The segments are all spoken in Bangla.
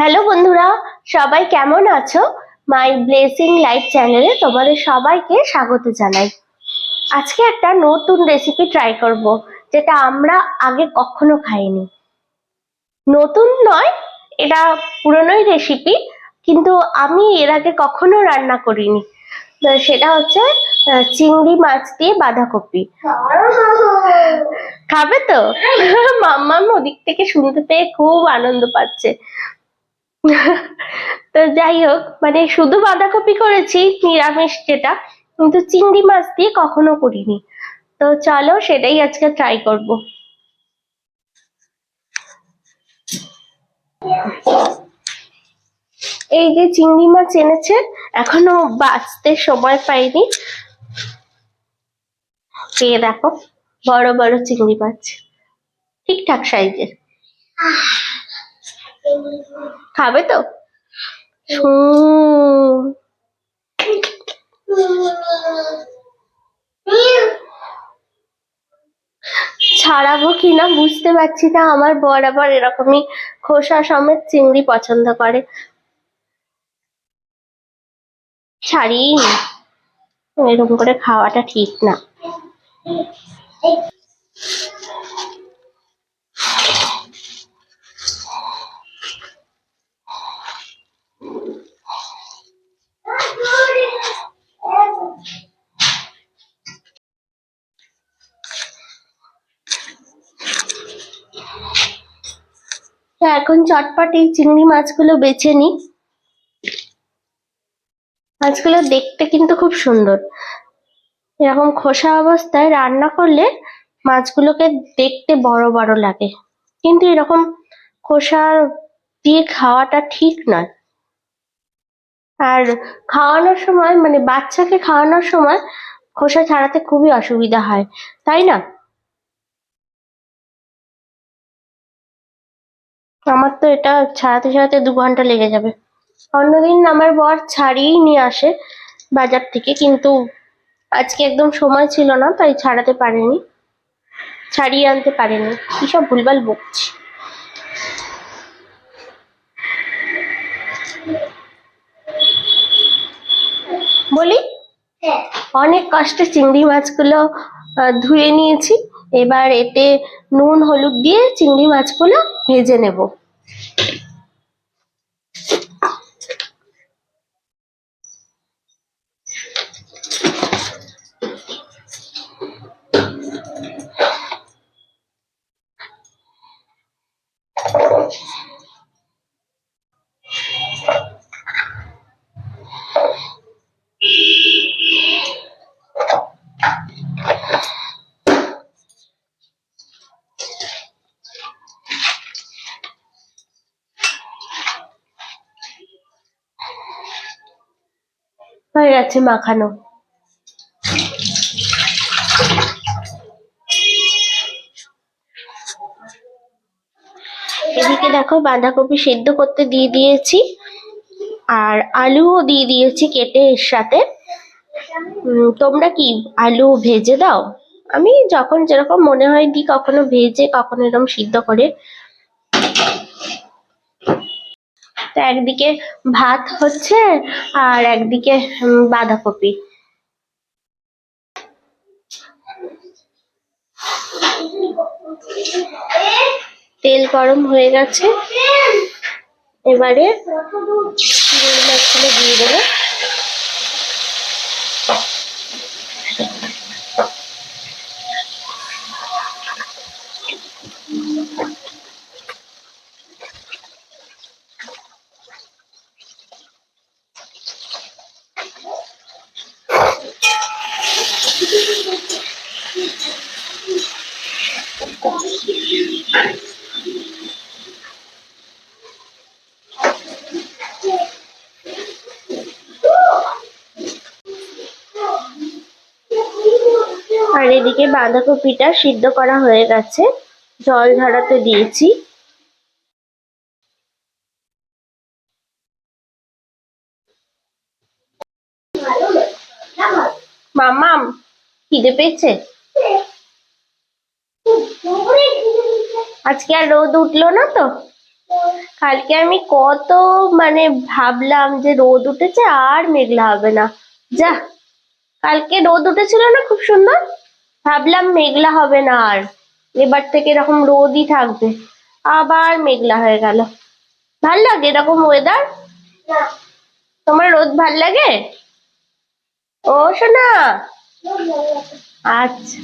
হ্যালো বন্ধুরা, সবাই কেমন আছো? মাই ব্লেসিং লাইফ চ্যানেলে তোমাদের সবাইকে স্বাগত জানাই। আজকে একটা নতুন রেসিপি ট্রাই করব, যেটা আমরা আগে কখনো খাইনি। নতুন নয়, এটা পুরনোই রেসিপি, কিন্তু আমি এর আগে কখনো রান্না করিনি। তো সেটা হচ্ছে চিংড়ি মাছ দিয়ে বাঁধাকপি। খাবে তো? মাম্মাম ওদিক থেকে শুনতে পেয়ে খুব আনন্দ পাচ্ছে। তো যাই হোক, মানে শুধু বাঁধাকপি করেছি নিরামিষ যেটা, কিন্তু চিংড়ি মাছ দিয়ে কখনো করিনি। তো চলো সেটাই আজকে ট্রাই করব। এই যে চিংড়ি মাছ এনেছে, এখনো বাঁচতে সময় পাইনি। এই দেখো, বড় বড় চিংড়ি মাছ, ঠিকঠাক সাইজের। খাবে তো? ছাড়াবো কিনা বুঝতে পারছি না। আমার বর আবার এরকমই খোসা সমেত চিংড়ি পছন্দ করে। ছাড়িই নি, এরকম করে খাওয়াটা ঠিক না। এখন চটপট এই চিংড়ি মাছগুলো বেছে নি। মাছগুলো দেখতে কিন্তু খুব সুন্দর। এরকম খোসা অবস্থায় রান্না করলে মাছগুলোকে দেখতে বড় বড় লাগে, কিন্তু এরকম খোসা দিয়ে খাওয়াটা ঠিক নয়। আর খাওয়ানোর সময়, মানে বাচ্চাকে খাওয়ানোর সময় খোসা ছাড়াতে খুবই অসুবিধা হয়, তাই না? আমার তো এটা ছাড়াতে ছাড়াতে 2 ঘন্টা লেগে যাবে। অন্যদিন আমার বর ছাড়িয়েই নিয়ে আসে বাজার থেকে, কিন্তু আজকে একদম সময় ছিল না, তাই ছাড়াতে পারিনি, ছাড়িয়ে আনতে পারিনি। কি সব ভুলভাল বকছি। বলি, অনেক কষ্টে চিংড়ি মাছগুলো ধুয়ে নিয়েছি। এবার এতে নুন হলুদ দিয়ে চিংড়ি মাছগুলো ভেজে নেব। হয়ে গেছে মাখানো। এদিকে দেখো, বাঁধাকপি সেদ্ধ করতে দিয়ে দিয়েছি, আর আলুও দিয়ে দিয়েছি কেটে এর সাথে। তোমরা কি আলু ভেজে দাও? আমি যখন যেরকম মনে হয় দিই, কখনো ভেজে কখনো এরকম সিদ্ধ করে। তো একদিকে ভাত হচ্ছে, আর একদিকে বাঁধাকপি। তেল গরম হয়ে গেছে, এবারে চিংড়ি মাছগুলো দিয়ে দেবো। আর এদিকে বাঁধাকপিটা সিদ্ধ করা হয়ে গেছে, জল ঝরাতে দিয়েছি। মামাম, খিদে পেয়েছে? আজকে আর রোদ উঠলো না তো, কালকে আমি কত মানে ভাবলাম যে রোদ উঠেছে আর মেঘলা হবে না, যা কালকে রোদ উঠেছিল না খুব সুন্দর, ভাবলাম মেঘলা হবে না আর, এবার থেকে এরকম রোদই থাকবে, আবার মেঘলা হয়ে গেল। ভাল লাগে এরকম ওয়েদার? তোমার রোদ ভাল লাগে? ও শোনা, আচ্ছা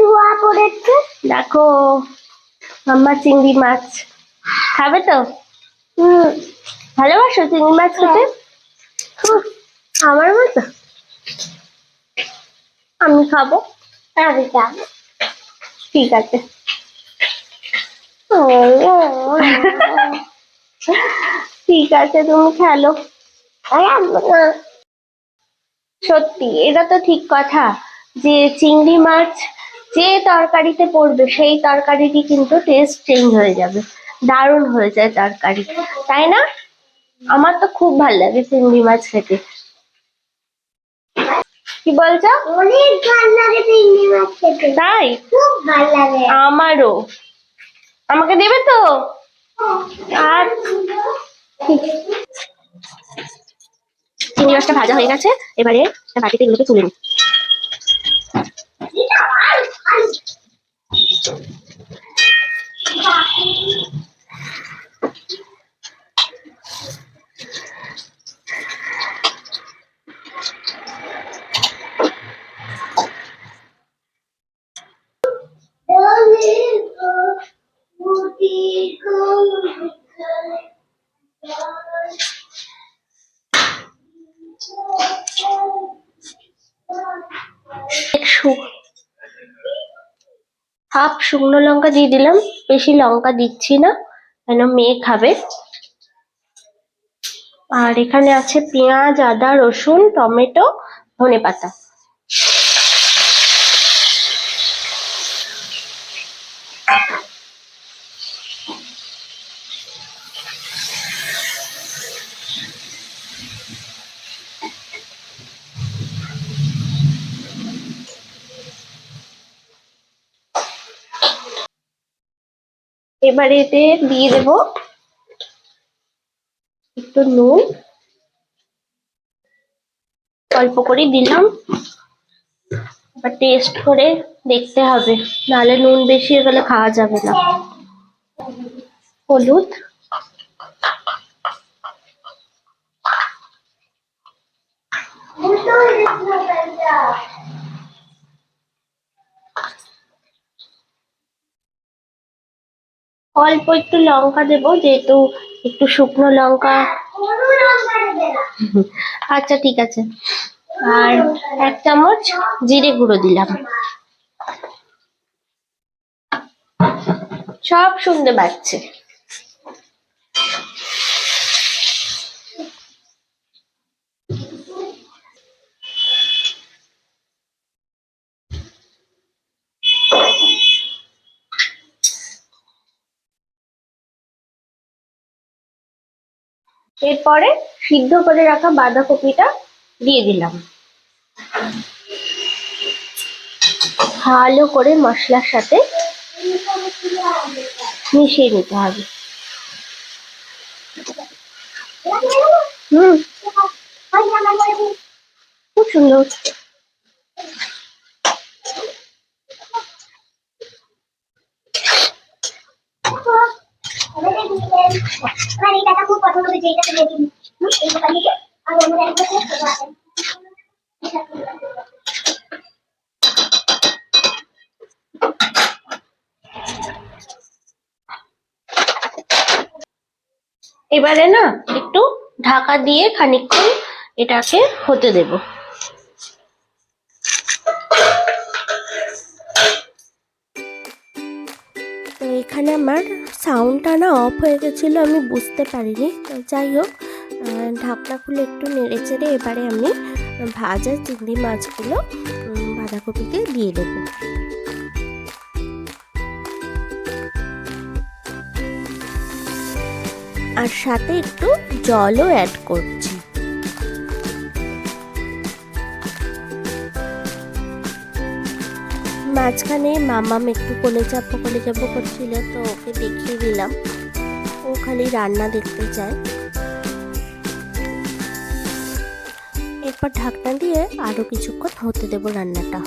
ধোয়া পড়েছে, দেখো মাম্মা চিংড়ি মাছ খাবে তো? হুম, ভালোবাসো চিংড়ি মাছ খেতে? আমার মতো? আমি খাবো, ঠিক আছে। ঠিক আছে তুমি খেলো। সত্যি এটা তো ঠিক কথা যে চিংড়ি মাছ যে তরকারিতে পড়বে সেই তরকারিটি কিন্তু টেস্ট চেঞ্জ হয়ে যাবে, দারুণ হয়ে যায় তরকারি, তাই না? আমার তো খুব ভালো লাগে চিংড়ি মাছ খেতে। কি বলছো? অনেক ভালো লাগে চিংড়ি মাছ খেতে। তাই? খুব ভালো লাগে আমারও। আমাকে দেবে তো? আর চিংড়ি মাছটা ভাজা হয়ে গেছে, এবারে বাটিতে এগুলোকে তুলে নিই। হাফ শুকনো লঙ্কা দিয়ে দিলাম, বেশি লঙ্কা দিচ্ছি না কেন মেয়ে খাবে। আর এখানে আছে পেঁয়াজ, আদা, রসুন, টমেটো, ধনেপাতা। এবারে এতে দিয়ে দেব একটু নুন, অল্প করে দিলাম, এবার টেস্ট করে দেখতে হবে, নাহলে নুন বেশি হয়ে গেলে খাওয়া যাবে না। হলুদ, অল্প একটু লঙ্কা দেবো যেহেতু একটু শুকনো লঙ্কা। আচ্ছা ঠিক আছে, আর 1 চামচ জিরে গুঁড়ো দিলাম। সব শুনতে পাচ্ছে। এরপরে সিদ্ধ করে রাখা বাঁধাকপিটা দিয়ে দিলাম, ভালো করে মশলার সাথে মিশিয়ে নিতে হবে। খুব সুন্দর। এবারে না একটু ঢাকা দিয়ে খানিকক্ষণ এটাকে হতে দেব। তো এখানে আমার সাউন্ডটা না অফ হয়ে গেছিলো, আমি বুঝতে পারিনি। তো যাই হোক, ঢাকনা খুলে একটু নেড়ে চেড়ে এবারে আমি ভাজা চিংড়ি মাছগুলো বাঁধাকপিতে দিয়ে দেবো। আর সাথে একটু জলও অ্যাড করছি। মাঝখানে মামাম একটু কোলে চাপো করছিল, তো ওকে দেখিয়ে দিলাম। ও খালি রান্না দেখতে চায়। এরপর ঢাকনা দিয়ে আরো কিছুক্ষণ হতে দেবো রান্নাটা।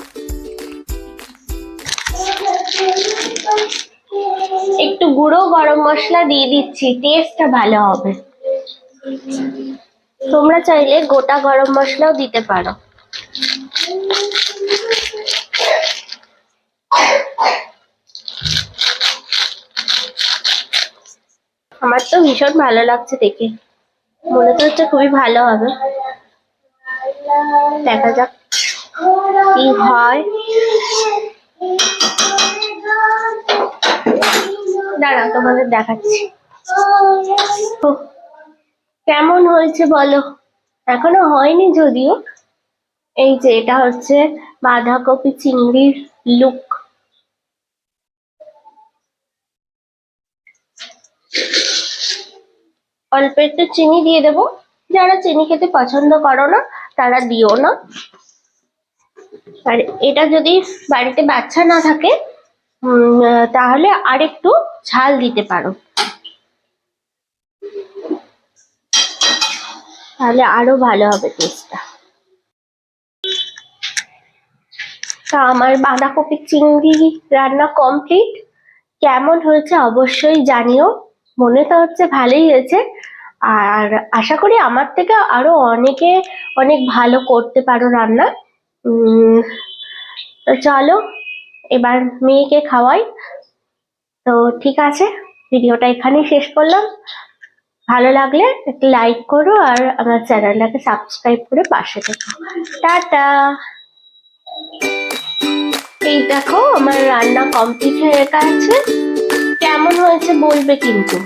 একটু গুঁড়ো গরম মশলা দিয়ে দিচ্ছি, টেস্টটা ভালো হবে। তোমরা চাইলে গোটা গরম মশলাও দিতে পারো। আমার তো ভীষণ ভালো লাগছে দেখে, মনে তো হচ্ছে খুবই ভালো হবে। দেখা যাক কি হয়। দাঁড়া, তোমাদের দেখাচ্ছি কেমন হয়েছে বলো। এখনো হয়নি যদিও। এই যে এটা হচ্ছে বাঁধাকপি চিংড়ির লুক। অল্প একটু চিনি দিয়ে দেবো, যারা চিনি খেতে পছন্দ করো না তারা দিও না। আর এটা যদি বাড়িতে বাচ্চা না থাকে তাহলে আর একটু ঝাল দিতে পারো, তাহলে আরো ভালো হবে টেস্টটা। তা আমার বাঁধাকপি চিংড়ি রান্না কমপ্লিট। কেমন হয়েছে অবশ্যই জানিও। মনে তো হচ্ছে ভালোই হয়েছে, আর আশা করি আমার থেকে আরো অনেকে অনেক ভালো করতে পারো রান্না। তো চলো এবার মেয়েকে খাওয়াই। তো ঠিক আছে, ভিডিওটা এখানেই শেষ করলাম। ভালো লাগলে একটা লাইক করো আর আমার চ্যানেলটাকে সাবস্ক্রাইব করে পাশে থেকো। টাটা। এই দেখো আমার রান্না কমপ্লিট হয়ে গেছে। কেমন হয়েছে বলবে কিন্তু।